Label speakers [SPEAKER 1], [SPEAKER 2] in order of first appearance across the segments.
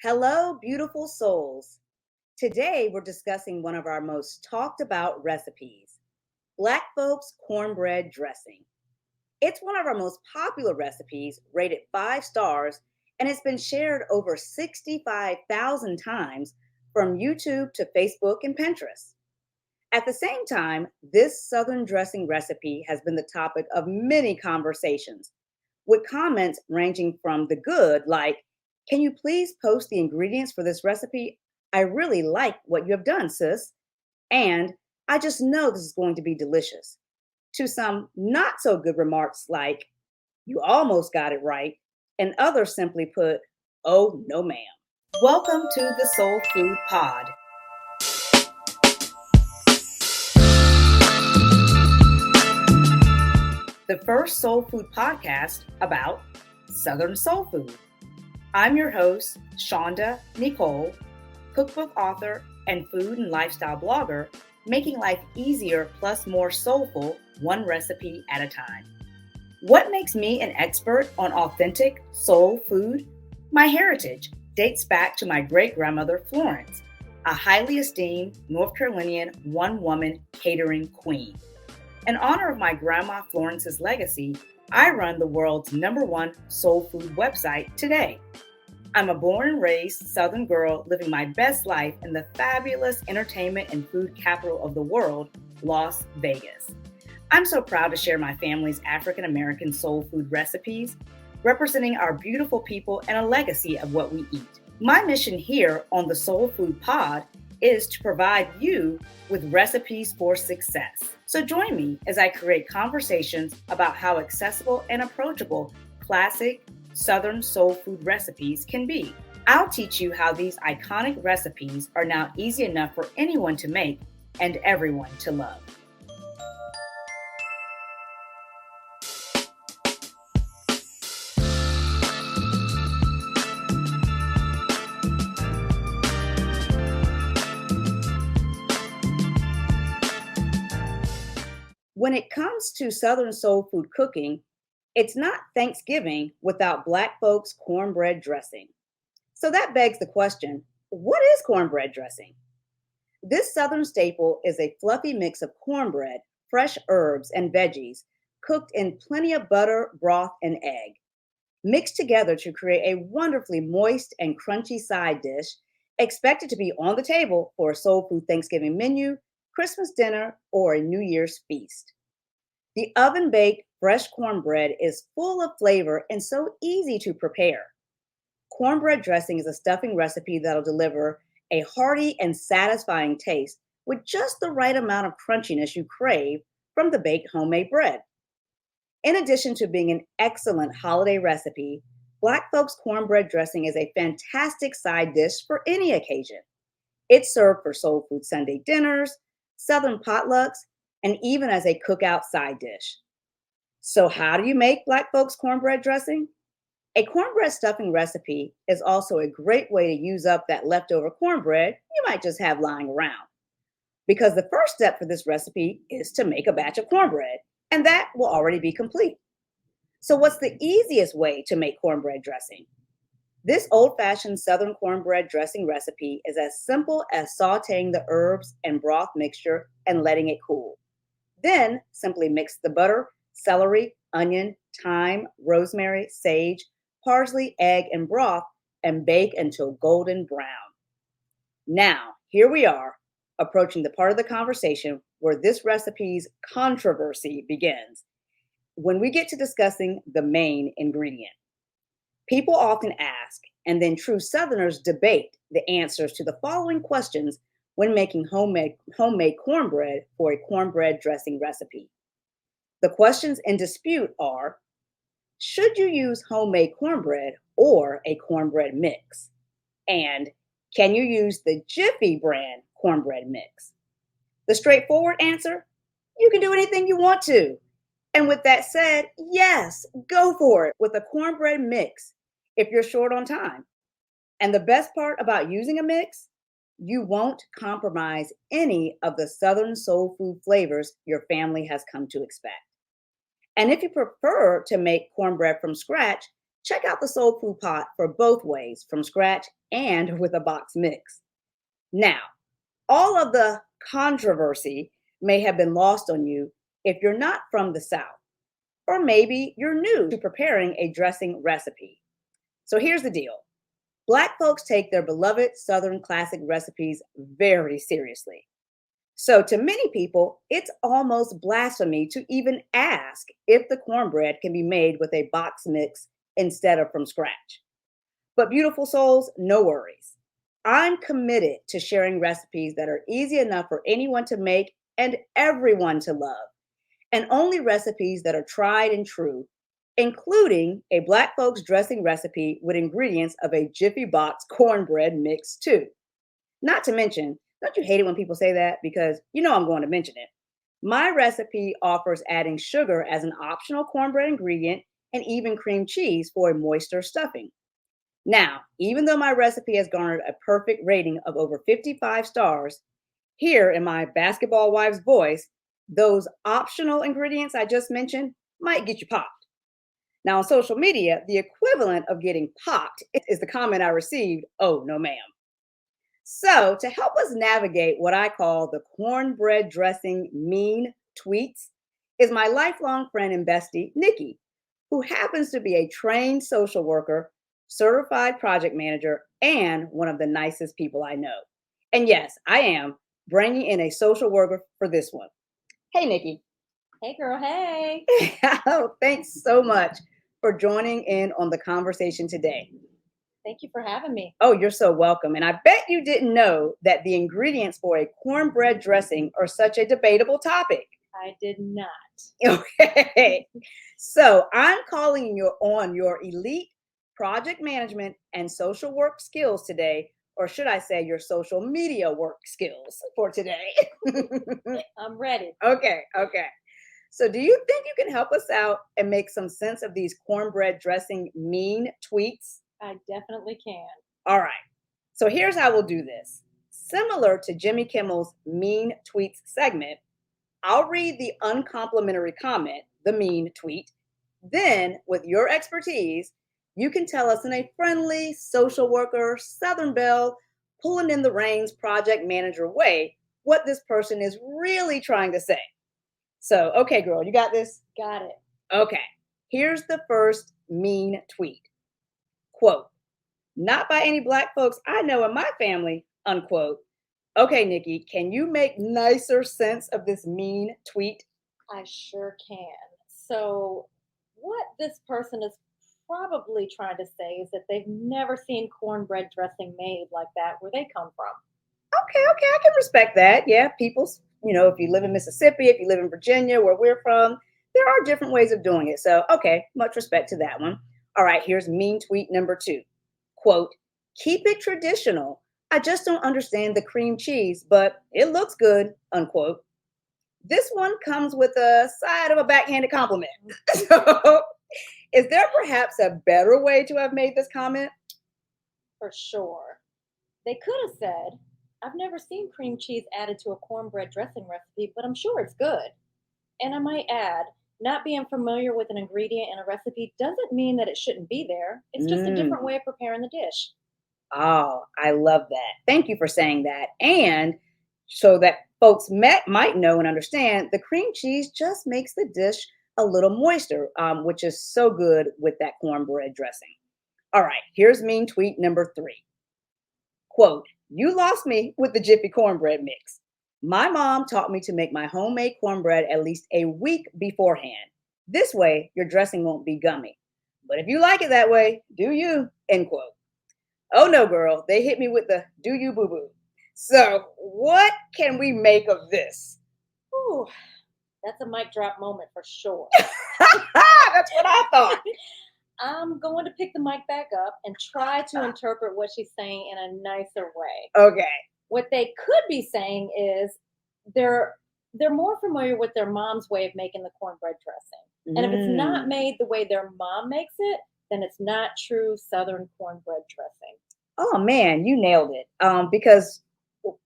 [SPEAKER 1] Hello, beautiful souls. Today we're discussing one of our most talked about recipes, Black folks cornbread dressing. It's one of our most popular recipes, rated 5 stars, and it's been shared over 65,000 times from YouTube to Facebook and Pinterest. At the same time, this Southern dressing recipe has been the topic of many conversations, with comments ranging from the good, like, can you please post the ingredients for this recipe? I really like what you have done, sis. And I just know this is going to be delicious. To some not so good remarks like, you almost got it right. And others simply put, oh, no, ma'am. Welcome to the Soul Food Pod. The first soul food podcast about Southern soul food. I'm your host, Shaunda Necole, cookbook author and food and lifestyle blogger, making life easier plus more soulful, one recipe at a time. What makes me an expert on authentic soul food? My heritage dates back to my great-grandmother Florence, a highly esteemed North Carolinian one-woman catering queen. In honor of my grandma Florence's legacy, I run the world's #1 soul food website today. I'm a born and raised Southern girl living my best life in the fabulous entertainment and food capital of the world, Las Vegas. I'm so proud to share my family's African American soul food recipes, representing our beautiful people and a legacy of what we eat. My mission here on the Soul Food Pod is to provide you with recipes for success. So join me as I create conversations about how accessible and approachable classic Southern soul food recipes can be. I'll teach you how these iconic recipes are now easy enough for anyone to make and everyone to love. When it comes to Southern soul food cooking, it's not Thanksgiving without Black folks cornbread dressing. So that begs the question, what is cornbread dressing? This Southern staple is a fluffy mix of cornbread, fresh herbs, and veggies cooked in plenty of butter, broth, and egg, mixed together to create a wonderfully moist and crunchy side dish expected to be on the table for a soul food Thanksgiving menu, Christmas dinner, or a New Year's feast. The oven-baked fresh cornbread is full of flavor and so easy to prepare. Cornbread dressing is a stuffing recipe that'll deliver a hearty and satisfying taste with just the right amount of crunchiness you crave from the baked homemade bread. In addition to being an excellent holiday recipe, Black folks cornbread dressing is a fantastic side dish for any occasion. It's served for soul food Sunday dinners, Southern potlucks, and even as a cookout side dish. So how do you make Black folks cornbread dressing? A cornbread stuffing recipe is also a great way to use up that leftover cornbread you might just have lying around. Because the first step for this recipe is to make a batch of cornbread, and that will already be complete. So what's the easiest way to make cornbread dressing? This old-fashioned Southern cornbread dressing recipe is as simple as sauteing the herbs and broth mixture and letting it cool. Then simply mix the butter, celery, onion, thyme, rosemary, sage, parsley, egg, and broth, and bake until golden brown. Now, here we are, approaching the part of the conversation where this recipe's controversy begins, when we get to discussing the main ingredient. People often ask, and then true Southerners debate the answers to the following questions when making homemade cornbread for a cornbread dressing recipe. The questions in dispute are, should you use homemade cornbread or a cornbread mix? And can you use the Jiffy brand cornbread mix? The straightforward answer, you can do anything you want to. And with that said, yes, go for it with a cornbread mix if you're short on time. And the best part about using a mix, you won't compromise any of the Southern soul food flavors your family has come to expect. And if you prefer to make cornbread from scratch, Check out the soul food pot for both ways, from scratch and with a box mix. Now, all of the controversy may have been lost on you if you're not from the South, or maybe you're new to preparing a dressing recipe. So here's the deal. Black folks take their beloved Southern classic recipes very seriously. So, to many people, it's almost blasphemy to even ask if the cornbread can be made with a box mix instead of from scratch. But, beautiful souls, no worries. I'm committed to sharing recipes that are easy enough for anyone to make and everyone to love, and only recipes that are tried and true, including a Black folks dressing recipe with ingredients of a Jiffy Box cornbread mix, too. Not to mention, don't you hate it when people say that? Because you know I'm going to mention it. My recipe offers adding sugar as an optional cornbread ingredient and even cream cheese for a moister stuffing. Now, even though my recipe has garnered a perfect rating of over 55 stars, here in my basketball wife's voice, those optional ingredients I just mentioned might get you popped. Now, on social media, the equivalent of getting popped is the comment I received, "Oh, no, ma'am." So, to help us navigate what I call the cornbread dressing mean tweets, is my lifelong friend and bestie, Nikki, who happens to be a trained social worker, certified project manager, and one of the nicest people I know. And yes, I am bringing in a social worker for this one. Hey, Nikki.
[SPEAKER 2] Hey, girl. Hey.
[SPEAKER 1] Oh, thanks so much for joining in on the conversation today.
[SPEAKER 2] Thank you for having me.
[SPEAKER 1] Oh, you're so welcome. And I bet you didn't know that the ingredients for a cornbread dressing are such a debatable topic.
[SPEAKER 2] I did not.
[SPEAKER 1] Okay. So I'm calling you on your elite project management and social work skills today, or should I say your social media work skills for today?
[SPEAKER 2] I'm ready.
[SPEAKER 1] Okay. So do you think you can help us out and make some sense of these cornbread dressing mean tweets?
[SPEAKER 2] I definitely can.
[SPEAKER 1] All right. So here's how we'll do this. Similar to Jimmy Kimmel's Mean Tweets segment, I'll read the uncomplimentary comment, the mean tweet. Then, with your expertise, you can tell us in a friendly social worker, Southern Belle, pulling in the reins project manager way what this person is really trying to say. So, okay, girl, you got this?
[SPEAKER 2] Got it.
[SPEAKER 1] Okay. Here's the first mean tweet. Quote, "Not by any Black folks I know in my family," unquote. Okay, Nikki, can you make nicer sense of this mean tweet?
[SPEAKER 2] I sure can. So, what this person is probably trying to say is that they've never seen cornbread dressing made like that where they come from.
[SPEAKER 1] Okay, I can respect that. Yeah, people's, if you live in Mississippi, if you live in Virginia, where we're from, there are different ways of doing it. So, okay, much respect to that one. All right, here's mean tweet number 2. Quote, "Keep it traditional. I just don't understand the cream cheese, but it looks good," unquote. This one comes with a side of a backhanded compliment. So, is there perhaps a better way to have made this comment?
[SPEAKER 2] For sure. They could have said, "I've never seen cream cheese added to a cornbread dressing recipe, but I'm sure it's good." And I might add, not being familiar with an ingredient in a recipe doesn't mean that it shouldn't be there. It's just a different way of preparing the dish.
[SPEAKER 1] Oh, I love that. Thank you for saying that. And so that folks might know and understand, the cream cheese just makes the dish a little moister, which is so good with that cornbread dressing. All right, here's mean tweet number 3. Quote, "You lost me with the Jiffy cornbread mix. My mom taught me to make my homemade cornbread at least a week beforehand. This way, your dressing won't be gummy. But if you like it that way, do you," end quote. Oh no, girl, they hit me with the "do you boo boo." So, what can we make of this?
[SPEAKER 2] Ooh, that's a mic drop moment for sure.
[SPEAKER 1] That's what I thought.
[SPEAKER 2] I'm going to pick the mic back up and try to interpret what she's saying in a nicer way.
[SPEAKER 1] Okay.
[SPEAKER 2] What they could be saying is they're more familiar with their mom's way of making the cornbread dressing. And if it's not made the way their mom makes it, then it's not true Southern cornbread dressing.
[SPEAKER 1] Oh man, you nailed it. Because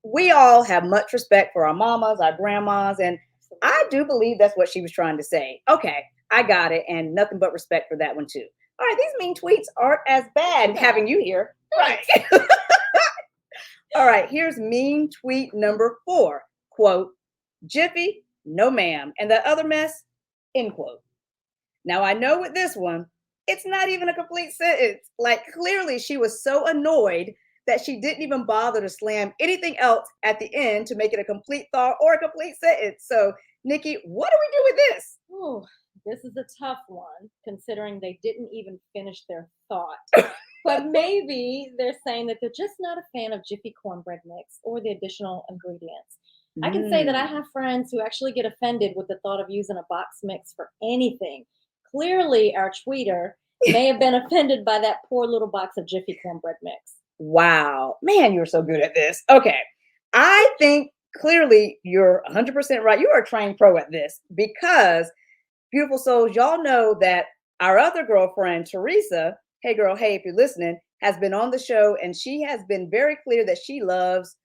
[SPEAKER 1] we all have much respect for our mamas, our grandmas, and I do believe that's what she was trying to say. Okay, I got it, and nothing but respect for that one too. All right, these mean tweets aren't as bad having you here. Right. All right, here's mean tweet number 4. Quote, Jiffy, no ma'am. And that other mess, end quote. Now I know with this one, it's not even a complete sentence. Like clearly she was so annoyed that she didn't even bother to slam anything else at the end to make it a complete thought or a complete sentence. So, Nikki, what do we do with this?
[SPEAKER 2] Oh, this is a tough one, considering they didn't even finish their thought. But maybe they're saying that they're just not a fan of Jiffy cornbread mix or the additional ingredients. I can say that I have friends who actually get offended with the thought of using a box mix for anything. Clearly, our tweeter may have been offended by that poor little box of Jiffy cornbread mix.
[SPEAKER 1] Wow. Man, you're so good at this. Okay. I think clearly you're 100% right. You are a trained pro at this because, beautiful souls, y'all know that our other girlfriend, Teresa, hey girl, hey, if you're listening, has been on the show and she has been very clear that she loves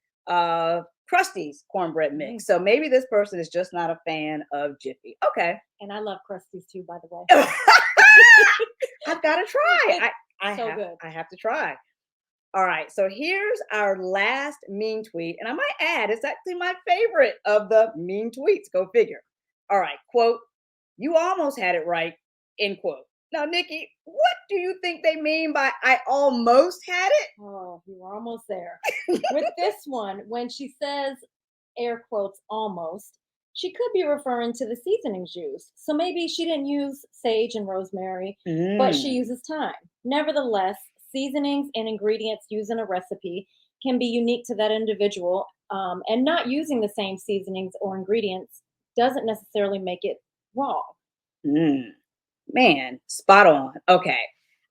[SPEAKER 1] Krusty's cornbread mix. So maybe this person is just not a fan of Jiffy. Okay.
[SPEAKER 2] And I love Krusty's too, by the way.
[SPEAKER 1] I've got to try. I have to try. All right. So here's our last mean tweet. And I might add, it's actually my favorite of the mean tweets. Go figure. All right. Quote, you almost had it right. End quote. Now, Nikki, what do you think they mean by I almost had it?
[SPEAKER 2] Oh, you were almost there. With this one, when she says, air quotes, almost, she could be referring to the seasonings used. So maybe she didn't use sage and rosemary, but she uses thyme. Nevertheless, seasonings and ingredients used in a recipe can be unique to that individual, and not using the same seasonings or ingredients doesn't necessarily make it wrong.
[SPEAKER 1] Man, spot on. Okay.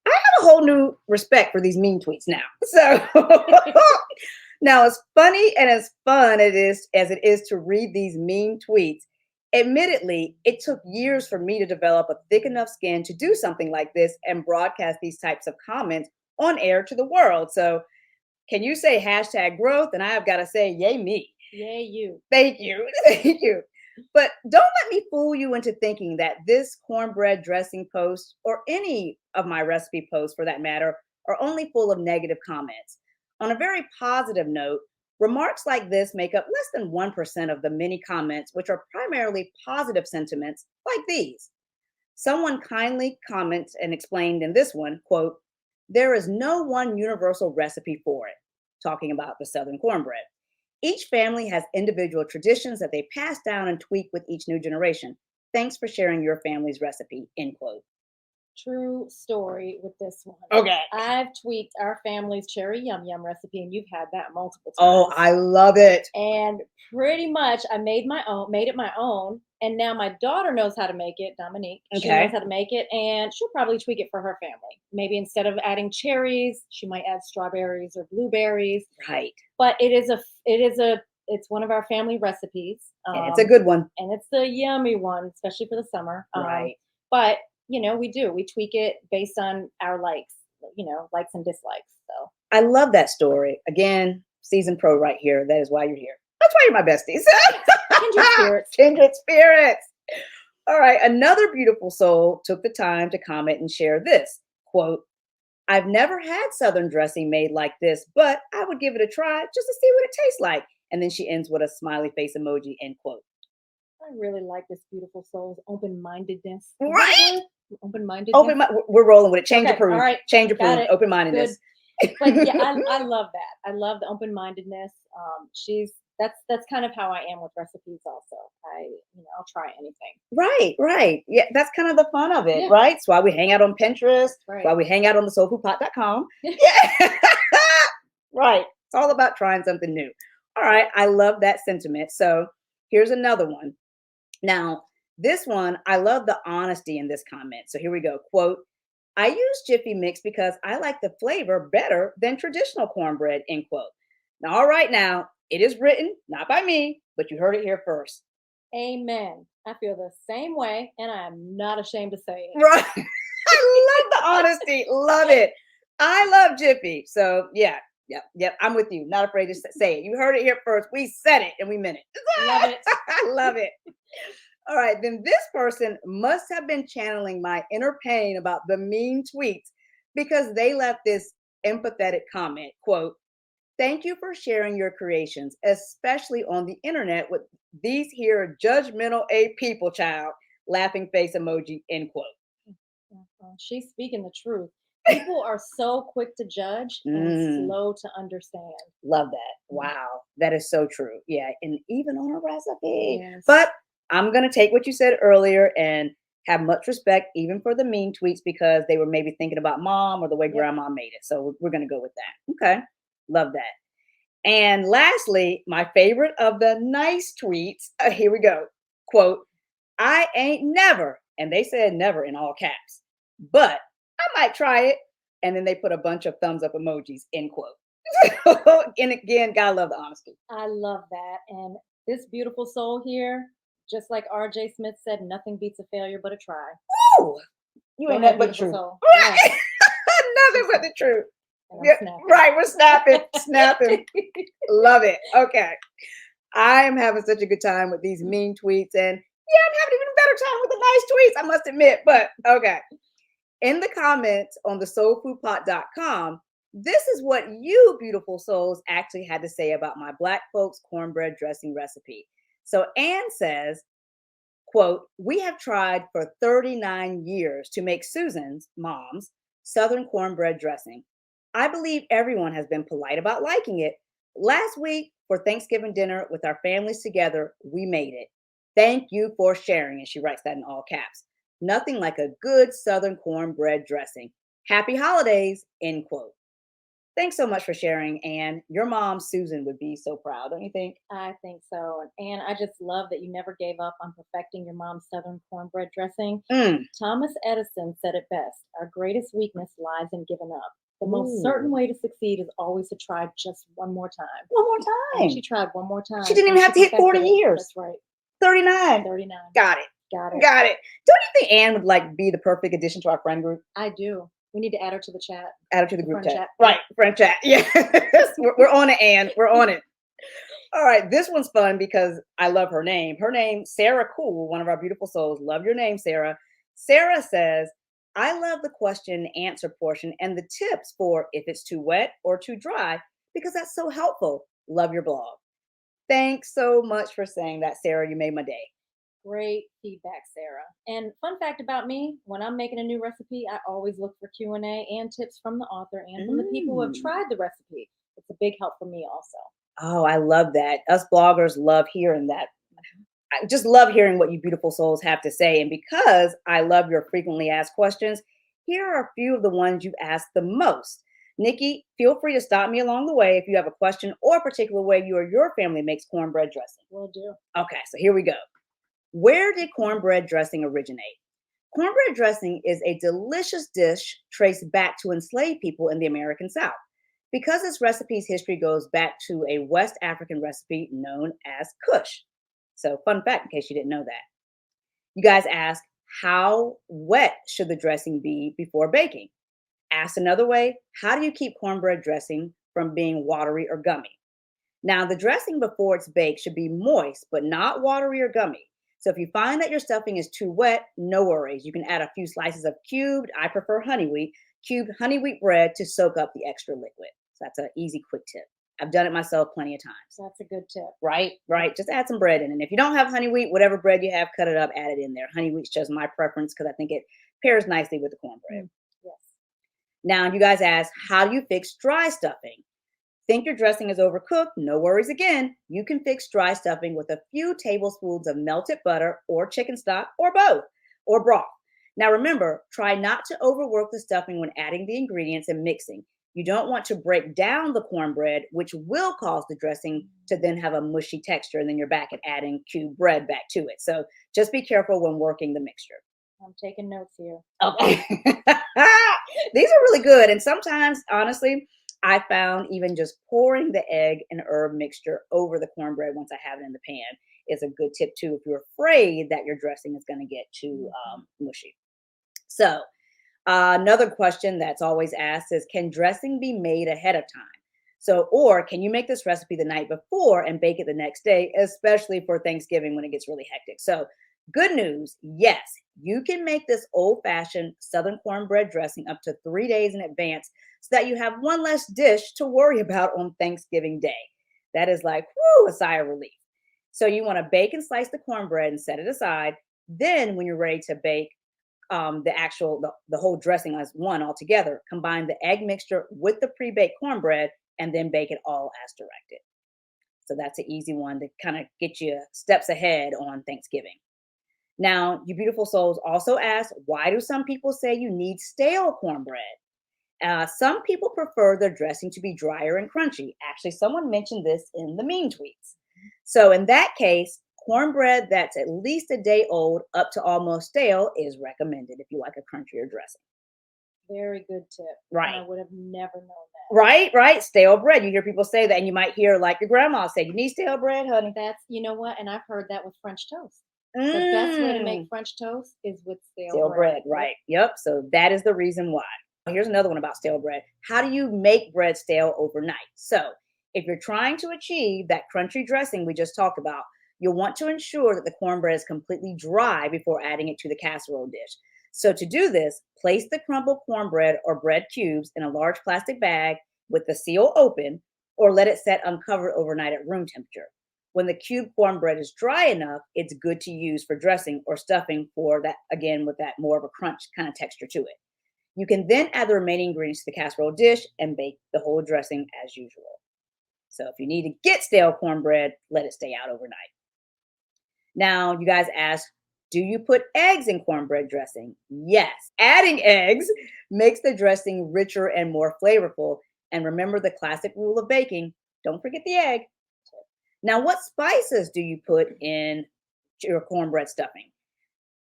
[SPEAKER 1] I have a whole new respect for these mean tweets now. So now, as funny and as fun it is as it is to read these mean tweets, admittedly, it took years for me to develop a thick enough skin to do something like this and broadcast these types of comments on air to the world. So can you say hashtag growth? And I've got to say, yay me.
[SPEAKER 2] Yay you.
[SPEAKER 1] Thank you. Thank you. But don't let me fool you into thinking that this cornbread dressing post, or any of my recipe posts for that matter, are only full of negative comments. On a very positive note, remarks like this make up less than 1% of the many comments, which are primarily positive sentiments like these. Someone kindly comments and explained in this one, quote, there is no one universal recipe for it, talking about the Southern cornbread. Each family has individual traditions that they pass down and tweak with each new generation. Thanks for sharing your family's recipe, end quote.
[SPEAKER 2] True story with this one.
[SPEAKER 1] Okay.
[SPEAKER 2] I've tweaked our family's cherry yum yum recipe, and you've had that multiple times.
[SPEAKER 1] Oh, I love it.
[SPEAKER 2] And pretty much I made it my own. And now my daughter knows how to make it, Dominique. She knows how to make it, and she'll probably tweak it for her family. Maybe instead of adding cherries, she might add strawberries or blueberries.
[SPEAKER 1] Right.
[SPEAKER 2] But it's one of our family recipes.
[SPEAKER 1] And it's a good one.
[SPEAKER 2] And it's the yummy one, especially for the summer.
[SPEAKER 1] Right.
[SPEAKER 2] But we tweak it based on our likes and dislikes. So
[SPEAKER 1] I love that story. Again, seasoned pro right here. That is why you're here. That's why you're my besties.
[SPEAKER 2] Kindred spirits.
[SPEAKER 1] Kindred spirits. All right. Another beautiful soul took the time to comment and share this quote, I've never had Southern dressing made like this, but I would give it a try just to see what it tastes like. And then she ends with a smiley face emoji, end quote.
[SPEAKER 2] I really like this beautiful soul's open-mindedness.
[SPEAKER 1] Right?
[SPEAKER 2] Open-mindedness.
[SPEAKER 1] We're rolling with it. Change approved.
[SPEAKER 2] All right.
[SPEAKER 1] Change approved. Open-mindedness.
[SPEAKER 2] But yeah, I love that. I love the open-mindedness. That's kind of how I am with recipes also. I'll try anything.
[SPEAKER 1] Right. Yeah, that's kind of the fun of it, right? That's why we hang out on Pinterest, why we hang out on the soulfoodpot.com. Yeah. Right. It's all about trying something new. All right. I love that sentiment. So here's another one. Now, this one, I love the honesty in this comment. So here we go. Quote, I use Jiffy Mix because I like the flavor better than traditional cornbread, end quote. Now, all right, now, it is written, not by me, but you heard it here first.
[SPEAKER 2] Amen. I feel the same way, and I am not ashamed to say it.
[SPEAKER 1] Right. I love the honesty. Love it. I love Jiffy. So, yeah. Yep. I'm with you. Not afraid to say it. You heard it here first. We said it, and we meant it.
[SPEAKER 2] Love it.
[SPEAKER 1] I love it. All right, then this person must have been channeling my inner pain about the mean tweets because they left this empathetic comment, quote, "Thank you for sharing your creations, especially on the internet with these here judgmental A people, child." Laughing face emoji, end quote.
[SPEAKER 2] She's speaking the truth. People are so quick to judge and
[SPEAKER 1] Mm,
[SPEAKER 2] slow to understand.
[SPEAKER 1] love that.
[SPEAKER 2] Mm.
[SPEAKER 1] Wow, that is so true. Yeah, and even on a recipe.
[SPEAKER 2] Yes.
[SPEAKER 1] But I'm going to take what you said earlier and have much respect even for the mean tweets because they were maybe thinking about mom or the way
[SPEAKER 2] Yep.
[SPEAKER 1] grandma made it. So we're going to go with that. Okay, love that. And lastly, my favorite of the nice tweets. Here we go. Quote, "I ain't never," and they said never in all caps, "but I might try it." And then they put a bunch of thumbs up emojis, end quote. And again, gotta love the honesty.
[SPEAKER 2] I love that. And this beautiful soul here, just like RJ Smith said, nothing beats a failure but a try.
[SPEAKER 1] Ooh, you
[SPEAKER 2] Go
[SPEAKER 1] ain't
[SPEAKER 2] ahead,
[SPEAKER 1] nothing but the
[SPEAKER 2] beautiful
[SPEAKER 1] truth.
[SPEAKER 2] soul.
[SPEAKER 1] Right.
[SPEAKER 2] Yes.
[SPEAKER 1] Nothing but the truth.
[SPEAKER 2] And I'm
[SPEAKER 1] Yeah,
[SPEAKER 2] snapping.
[SPEAKER 1] right. We're snapping, snapping. Love it. Okay. I am having such a good time with these mean tweets. And yeah, I'm having even better time with the nice tweets, I must admit. But okay. In the comments on the soulfoodpot.com, this is what you beautiful souls actually had to say about my Black folks cornbread dressing recipe. So Anne says, quote, "We have tried for 39 years to make Susan's, mom's, Southern cornbread dressing. I believe everyone has been polite about liking it. Last week for Thanksgiving dinner with our families together, we made it. Thank you for sharing." And she writes that in all caps. "Nothing like a good Southern cornbread dressing. Happy holidays," end quote. Thanks so much for sharing, Anne. Your mom, Susan, would be so proud, don't you think?
[SPEAKER 2] I think so. And I just love that you never gave up on perfecting your mom's Southern cornbread dressing.
[SPEAKER 1] Mm.
[SPEAKER 2] Thomas Edison said it best: our greatest weakness lies in giving up. The most certain
[SPEAKER 1] Ooh.
[SPEAKER 2] way to succeed is always to try just one more time.
[SPEAKER 1] One more
[SPEAKER 2] And
[SPEAKER 1] time.
[SPEAKER 2] she tried one more time.
[SPEAKER 1] She didn't
[SPEAKER 2] and
[SPEAKER 1] even have to hit 40
[SPEAKER 2] perfected it.
[SPEAKER 1] years.
[SPEAKER 2] That's right.
[SPEAKER 1] 39.
[SPEAKER 2] 39.
[SPEAKER 1] Got it.
[SPEAKER 2] Got it.
[SPEAKER 1] Got it. Don't you think Anne would like be the perfect addition to our friend group?
[SPEAKER 2] I do. We need to add her to the chat.
[SPEAKER 1] Add her to the
[SPEAKER 2] The
[SPEAKER 1] group
[SPEAKER 2] friend
[SPEAKER 1] chat.
[SPEAKER 2] chat.
[SPEAKER 1] Right. Friend chat. Yes. We're on it, Anne. We're on it. All right. This one's fun because I love her name. Her name, Sarah Cool, one of our beautiful souls. Love your name, Sarah. Sarah says, "I love the question and answer portion and the tips for if it's too wet or too dry because that's so helpful. Love your blog." Thanks so much for saying that, Sarah. You made my day.
[SPEAKER 2] Great feedback, Sarah. And fun fact about me, when I'm making a new recipe, I always look for Q&A and tips from the author and from the people who have tried the recipe. It's a big help for me also.
[SPEAKER 1] Oh, I love that. Us bloggers love hearing that. I just love hearing what you beautiful souls have to say. And because I love your frequently asked questions, here are a few of the ones you've asked the most. Nikki, feel free to stop me along the way if you have a question or a particular way you or your family makes cornbread dressing.
[SPEAKER 2] Will do.
[SPEAKER 1] Okay, so here we go. Where did cornbread dressing originate? Cornbread dressing is a delicious dish traced back to enslaved people in the American South. Because this recipe's history goes back to a West African recipe known as kush. So, fun fact in case you didn't know that. You guys ask, how wet should the dressing be before baking? Asked another way, how do you keep cornbread dressing from being watery or gummy? Now, the dressing before it's baked should be moist, but not watery or gummy. So if you find that your stuffing is too wet, no worries. You can add a few slices of I prefer cubed honey wheat bread to soak up the extra liquid. So that's an easy, quick tip. I've done it myself plenty of times.
[SPEAKER 2] That's a good tip.
[SPEAKER 1] Right. Just add some bread in. And if you don't have honey wheat, whatever bread you have, cut it up, add it in there. Honey wheat's just my preference because I think it pairs nicely with the cornbread.
[SPEAKER 2] Yes.
[SPEAKER 1] Now, you guys ask, how do you fix dry stuffing? Think your dressing is overcooked? No worries again. You can fix dry stuffing with a few tablespoons of melted butter or chicken stock or both or broth. Now remember, try not to overwork the stuffing when adding the ingredients and mixing. You don't want to break down the cornbread, which will cause the dressing to then have a mushy texture, and then you're back at adding cubed bread back to it. So just be careful when working the mixture.
[SPEAKER 2] I'm taking notes here.
[SPEAKER 1] Okay. These are really good. And sometimes, honestly, I found even just pouring the egg and herb mixture over the cornbread once I have it in the pan is a good tip too if you're afraid that your dressing is going to get too mushy. So another question that's always asked is, can dressing be made ahead of time? So, or can you make this recipe the night before and bake it the next day, especially for Thanksgiving when it gets really hectic? So Good news, yes, you can make this old-fashioned Southern cornbread dressing up to 3 days in advance so that you have one less dish to worry about on Thanksgiving Day. That is like, whoo, a sigh of relief. So you want to bake and slice the cornbread and set it aside. Then, when you're ready to bake, the whole dressing as one altogether, combine the egg mixture with the pre-baked cornbread and then bake it all as directed. So that's an easy one to kind of get you steps ahead on Thanksgiving. Now, you beautiful souls also ask, why do some people say you need stale cornbread? Some people prefer their dressing to be drier and crunchy. Actually, someone mentioned this in the mean tweets. So, in that case, cornbread that's at least a day old up to almost stale is recommended if you like a crunchier dressing.
[SPEAKER 2] Very good tip.
[SPEAKER 1] Right.
[SPEAKER 2] And I would have never known that.
[SPEAKER 1] Right. Stale bread. You hear people say that, and you might hear like your grandma say, "You need stale bread, honey."
[SPEAKER 2] That's, you know what? And I've heard that with French toast. The best way to make French toast is with
[SPEAKER 1] Stale bread, right? Yep. So that is the reason why. Here's another one about stale bread. How do you make bread stale overnight? So, if you're trying to achieve that crunchy dressing we just talked about, you'll want to ensure that the cornbread is completely dry before adding it to the casserole dish. So, to do this, place the crumbled cornbread or bread cubes in a large plastic bag with the seal open, or let it set uncovered overnight at room temperature. When the cube cornbread is dry enough, it's good to use for dressing or stuffing for that, again, with that more of a crunch kind of texture to it. You can then add the remaining ingredients to the casserole dish and bake the whole dressing as usual. So if you need to get stale cornbread, let it stay out overnight. Now, you guys ask, do you put eggs in cornbread dressing? Yes. Adding eggs makes the dressing richer and more flavorful. And remember the classic rule of baking, don't forget the egg. Now, what spices do you put in your cornbread stuffing?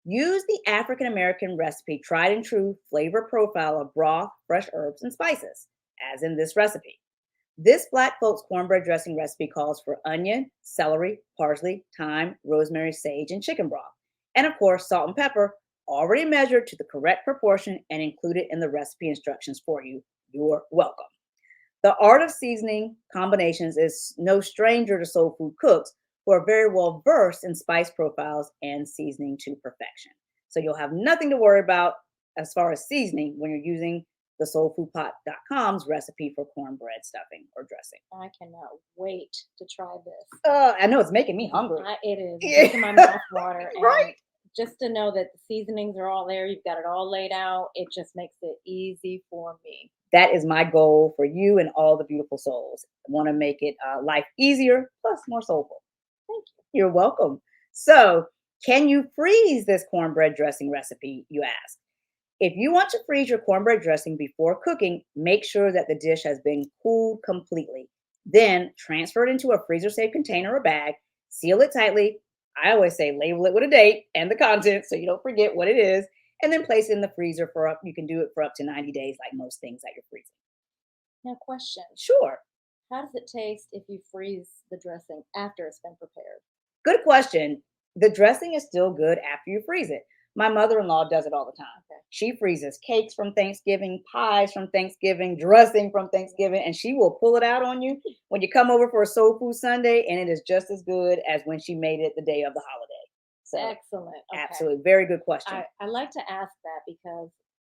[SPEAKER 1] Use the African American recipe tried and true flavor profile of broth, fresh herbs, and spices, as in this recipe. This Black folks cornbread dressing recipe calls for onion, celery, parsley, thyme, rosemary, sage, and chicken broth. And of course, salt and pepper, already measured to the correct proportion and included in the recipe instructions for you. You're welcome. The art of seasoning combinations is no stranger to soul food cooks who are very well versed in spice profiles and seasoning to perfection. So you'll have nothing to worry about as far as seasoning when you're using the soulfoodpot.com's recipe for cornbread stuffing or dressing.
[SPEAKER 2] I cannot wait to try this.
[SPEAKER 1] I know it's making me hungry.
[SPEAKER 2] It is. It's making my mouth water.
[SPEAKER 1] Right.
[SPEAKER 2] And just to know that the seasonings are all there, you've got it all laid out, it just makes it easy for me.
[SPEAKER 1] That is my goal for you and all the beautiful souls. I want to make it life easier, plus more soulful.
[SPEAKER 2] Thank you.
[SPEAKER 1] You're welcome. So, can you freeze this cornbread dressing recipe, you ask? If you want to freeze your cornbread dressing before cooking, make sure that the dish has been cooled completely. Then transfer it into a freezer-safe container or bag, seal it tightly. I always say label it with a date and the contents so you don't forget what it is, and then place it in the freezer you can do it for up to 90 days like most things that you're freezing.
[SPEAKER 2] Now, question.
[SPEAKER 1] Sure.
[SPEAKER 2] How does it taste if you freeze the dressing after it's been prepared?
[SPEAKER 1] Good question. The dressing is still good after you freeze it. My mother-in-law does it all the time.
[SPEAKER 2] Okay.
[SPEAKER 1] She freezes cakes from Thanksgiving, pies from Thanksgiving, dressing from Thanksgiving, and she will pull it out on you when you come over for a soul food Sunday, and it is just as good as when she made it the day of the holiday. So,
[SPEAKER 2] excellent. Okay.
[SPEAKER 1] Absolutely. Very good question.
[SPEAKER 2] I like to ask that because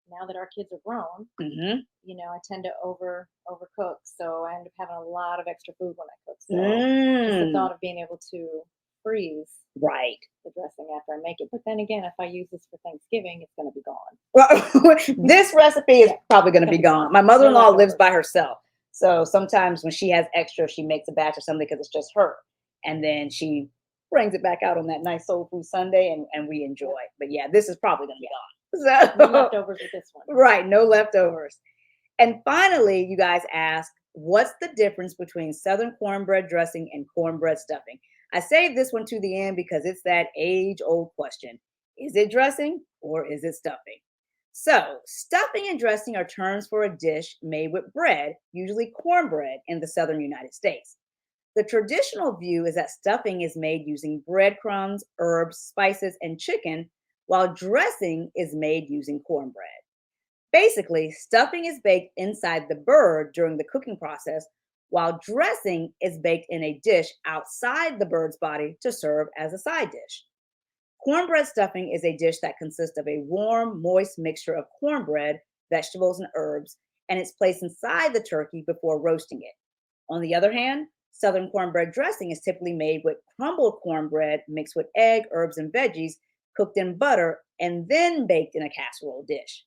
[SPEAKER 2] now that our kids are grown, I tend to overcook. So I end up having a lot of extra food when I cook. So just the thought of being able to freeze the dressing after I make it. But then again, if I use this for Thanksgiving, it's going to be gone.
[SPEAKER 1] Well, this recipe is probably going to be gone. My mother-in-law lives by herself. So sometimes when she has extra, she makes a batch of something because it's just her. And then she brings it back out on that nice soul food Sunday and we enjoy. But yeah, this is probably going to be gone.
[SPEAKER 2] So, no leftovers with this one.
[SPEAKER 1] Right, no leftovers. And finally, you guys ask, what's the difference between Southern cornbread dressing and cornbread stuffing? I saved this one to the end because it's that age-old question. Is it dressing or is it stuffing? So, stuffing and dressing are terms for a dish made with bread, usually cornbread, in the Southern United States. The traditional view is that stuffing is made using breadcrumbs, herbs, spices, and chicken, while dressing is made using cornbread. Basically, stuffing is baked inside the bird during the cooking process, while dressing is baked in a dish outside the bird's body to serve as a side dish. Cornbread stuffing is a dish that consists of a warm, moist mixture of cornbread, vegetables, and herbs, and it's placed inside the turkey before roasting it. On the other hand, Southern cornbread dressing is typically made with crumbled cornbread mixed with egg, herbs, and veggies, cooked in butter, and then baked in a casserole dish.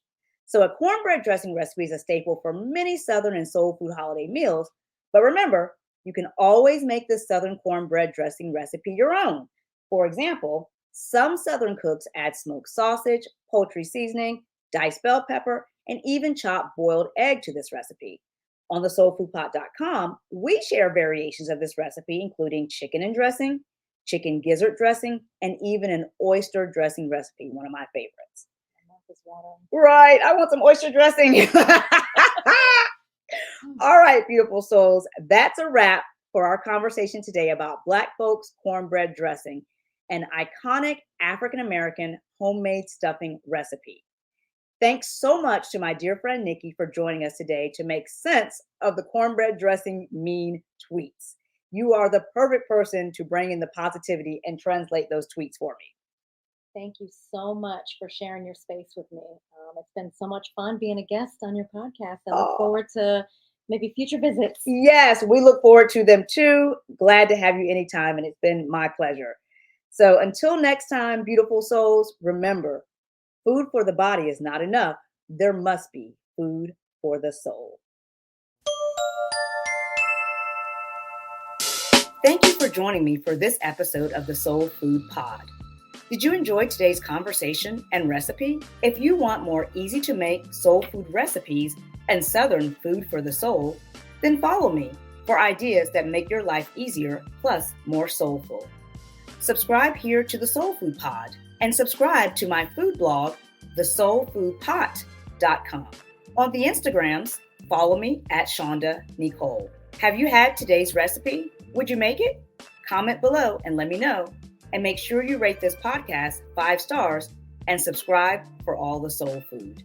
[SPEAKER 1] So, a cornbread dressing recipe is a staple for many Southern and soul food holiday meals. But remember, you can always make this Southern cornbread dressing recipe your own. For example, some Southern cooks add smoked sausage, poultry seasoning, diced bell pepper, and even chopped boiled egg to this recipe. On the soulfoodpot.com, we share variations of this recipe, including chicken and dressing, chicken gizzard dressing, and even an oyster dressing recipe, one of my favorites. Right, I want some oyster dressing. All right, beautiful souls, that's a wrap for our conversation today about Black folks' cornbread dressing, an iconic African-American homemade stuffing recipe. Thanks so much to my dear friend Nikki for joining us today to make sense of the cornbread dressing mean tweets. You are the perfect person to bring in the positivity and translate those tweets for me.
[SPEAKER 2] Thank you so much for sharing your space with me. It's been so much fun being a guest on your podcast. I look forward to maybe future visits.
[SPEAKER 1] Yes, we look forward to them too. Glad to have you anytime, and it's been my pleasure. So until next time, beautiful souls, remember, food for the body is not enough. There must be food for the soul. Thank you for joining me for this episode of the Soul Food Pod. Did you enjoy today's conversation and recipe? If you want more easy to make soul food recipes and Southern food for the soul, then follow me for ideas that make your life easier plus more soulful. Subscribe here to the Soul Food Pod and subscribe to my food blog, thesoulfoodpot.com. On the Instagrams, follow me at Shaunda Necole. Have you had today's recipe? Would you make it? Comment below and let me know. And make sure you rate this podcast 5 stars and subscribe for all the soul food.